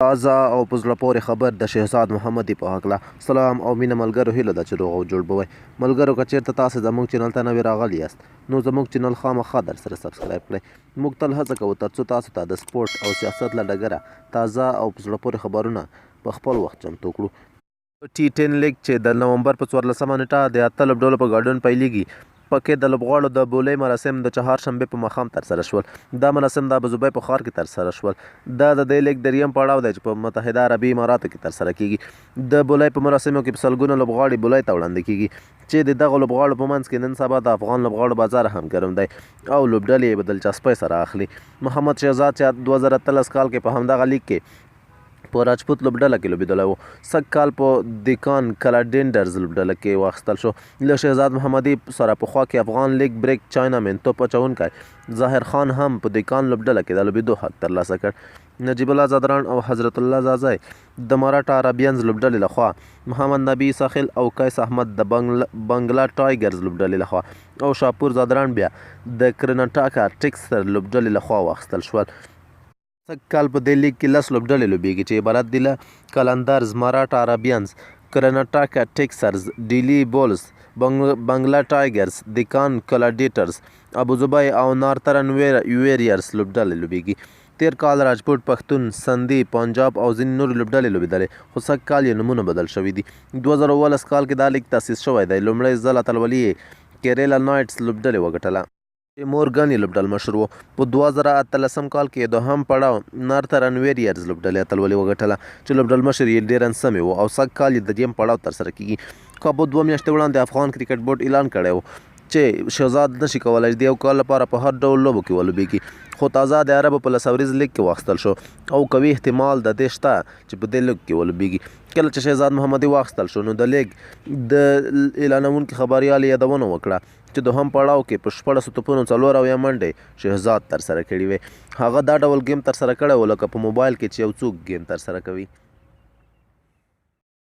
تازه او په زړه پورې خبر د شهزاد محمدي په هکله. سلام او مینه ملګرو، هیله ده چې روغ او جوړ به وئ. ملګرو که چېرته تاسې زموږ چینل ته نوي راغلي یاست نو زموږ چینل خامخا در سره سبسکرایب کړئ. موږ تل هڅه کوو تر څو تاسو ته د سپورټ او سیاست له ډګره تازه او په زړه پورې خبرونه په خپل وخت چمتو کړو. ټي10 لیګ چې د نومبر په 14مه نیټه د 8 لوبډلو په ګډون پیلیږي، پکې د لوبغاړو د بولۍ مراسم د چهارشنبې په ماښام ترسره شول. دا مراسم د ابوظبي په ښار کې ترسره شول. دا د دې لیګ دریم پړاو دی چې په متحده عربي اماراتو کې ترسره کیږي. د بولۍ په مراسمو کې په سلګونه لوبغاړي بولۍ ته وړاندې کیږي چې د دغه لوبغاړو په منځ کې نن سبا د افغان لوبغاړو بازار هم ګرم دی او لوبډلې یې په دلچسپۍ سره اخلي. محمد شهزاد چې 2013 کال کې په همدغه لیګ کې په راجپوت لوبډله کې لوبېدلی و، سږ کال په دیکان کلاډینډرز لوبډله کې واخیستل شو. له شهزاد محمدي سره پخوا کې افغان لیګ بریک چاینامین توپ اچوونکی ظاهر خان هم په دیکان لوبډله کې د لوبېدو حق ترلاسه کړ. نجیب الله زادران او حضرت الله زازی د مراټا عربینز لوبډلې لخوا، محمد نبی ساخل او قیس احمد د بنګلا ټایګرز لوبډلې لخوا او شاپور زادران بیا د کرناټاکا ټیکسر لوبډلې لخوا واخیستل شول. سږ کال په دې لیګ کې 10 لوبډلې لوبېږي چې عبارت دي له کلندرز، مراټا عربینز، کرناټاکا ټیکسرز، ډیلی بولز، بنګلا ټایګرز، دیکان کلاډیټرز، ابوظبي او نارترن ویریرز لوبډلې لوبېږي. تیر کال راجپوت، پښتون، سندي، پنجاب او ځینې نورې لوبډلې لوبېدلې، خو سږ کال یې نومونه بدل شوي دي. 2019 کال کې دا لیګ تاسیس شوی دی. لومړی ځل اتلولي یې کیریلا نایټس لوبډلې وګټله. مورګن یې لوبډل مشر و. په 2013 کال کې دوهم پړاو نارترن ویریرز لوبډلې اتلولي وګټله چې لوبډل مشر یې ډیرن سمي و او سږ کال یې د دریم پړاو ترسره کیږي. خو په 2 میاشتې وړاندې افغان کرکټ بورډ اعلان کړی و چې شهزاد نشي کولی د یو کال لپاره په هر ډول لوبو کې ولوبېږي، خو تازه د عربو په لسوريز لیګ کې واخیستل شو او قوي احتمال د دې شته چې په دې لیګ کې ولوبېږي. کله چې شهزاد محمدي واخیستل شو نو د لیګ د اعلانونکي خبریال یادونه وکړه چې دوهم پړاو کې په 14 توپونو 4 منډې شهزاد ترسره کړې وې. هغه دا ډول ګیم ترسره کړی و لکه په موبایل کې چې یو څوک ګیم ترسره کوي.